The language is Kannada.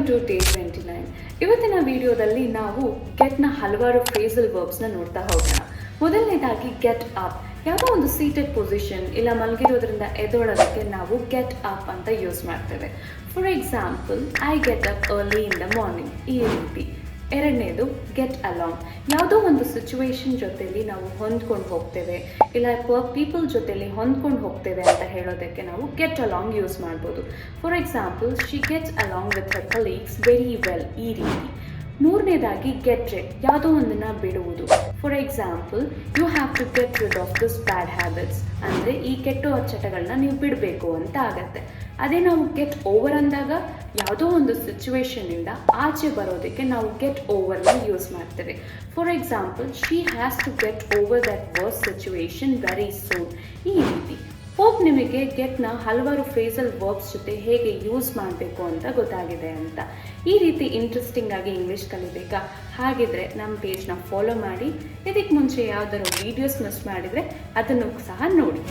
To day 29. ಇವತ್ತಿನ ವಿಡಿಯೋದಲ್ಲಿ ನಾವು ಗೆಟ್ನ ಹಲವಾರು ಫ್ರೇಸಲ್ ವರ್ಬ್ಸ್ನ ನೋಡ್ತಾ ಹೋಗೋಣ. ಮೊದಲನೇದಾಗಿ ಗೆಟ್ ಅಪ್. ಯಾವುದೋ ಒಂದು ಸೀಟೆಡ್ ಪೊಸಿಷನ್ ಇಲ್ಲ ಮಲಗಿರೋದ್ರಿಂದ ಎದ್ದೋಳೋದಕ್ಕೆ ನಾವು ಗೆಟ್ ಅಪ್ ಅಂತ ಯೂಸ್ ಮಾಡ್ತೇವೆ. For example, I get up early in the morning, ಈ ರೀತಿ. ಎರಡನೇದು ಗೆಟ್ ಅಲಾಂಗ್. ಯಾವುದೋ ಒಂದು ಸಿಚುವೇಶನ್ ಜೊತೆಲಿ ನಾವು ಹೊಂದ್ಕೊಂಡು ಹೋಗ್ತೇವೆ ಇಲ್ಲ ಪೀಪಲ್ ಜೊತೆಲಿ ಹೊಂದ್ಕೊಂಡು ಹೋಗ್ತೇವೆ ಅಂತ ಹೇಳೋದಕ್ಕೆ ನಾವು ಗೆಟ್ ಅಲಾಂಗ್ ಯೂಸ್ ಮಾಡ್ಬೋದು. For example, she gets along with her colleagues very well, ಈ ರೀತಿ. ಮೂರನೇದಾಗಿ ಗೆಟ್ ರಿಡ್. ಯಾವುದೋ ಒಂದನ್ನು ಬಿಡುವುದು. For example, you have to get rid of this bad habits, ಅಂದರೆ ಈ ಕೆಟ್ಟ ಚಟಗಳನ್ನ ನೀವು ಬಿಡಬೇಕು ಅಂತ ಆಗತ್ತೆ. ಅದೇ ನಾವು ಗೆಟ್ ಓವರ್ ಅಂದಾಗ ಯಾವುದೋ ಒಂದು ಸಿಚುವೇಶನ್ನಿಂದ ಆಚೆ ಬರೋದಕ್ಕೆ ನಾವು ಗೆಟ್ ಓವರ್ನ ಯೂಸ್ ಮಾಡ್ತೇವೆ. For example, she has to get over that worse situation very soon, ಈ ರೀತಿ. ಹೋಪ್ ನಿಮಗೆ ಗೆಟ್ನ ಹಲವಾರು ಫ್ರೇಸಲ್ ವರ್ಬ್ಸ್ ಜೊತೆ ಹೇಗೆ ಯೂಸ್ ಮಾಡಬೇಕು ಅಂತ ಗೊತ್ತಾಗಿದೆ ಅಂತ. ಈ ರೀತಿ ಇಂಟ್ರೆಸ್ಟಿಂಗ್ ಆಗಿ ಇಂಗ್ಲೀಷ್ ಕಲಿಬೇಕಾ? ಹಾಗಿದ್ರೆ ನಮ್ಮ ಪೇಜ್ನ ಫಾಲೋ ಮಾಡಿ. ಇದಕ್ಕೆ ಮುಂಚೆ ಯಾವ್ದಾದ್ರು ವೀಡಿಯೋಸ್ ಮಿಸ್ ಮಾಡಿದರೆ ಅದನ್ನು ಸಹ ನೋಡಿ.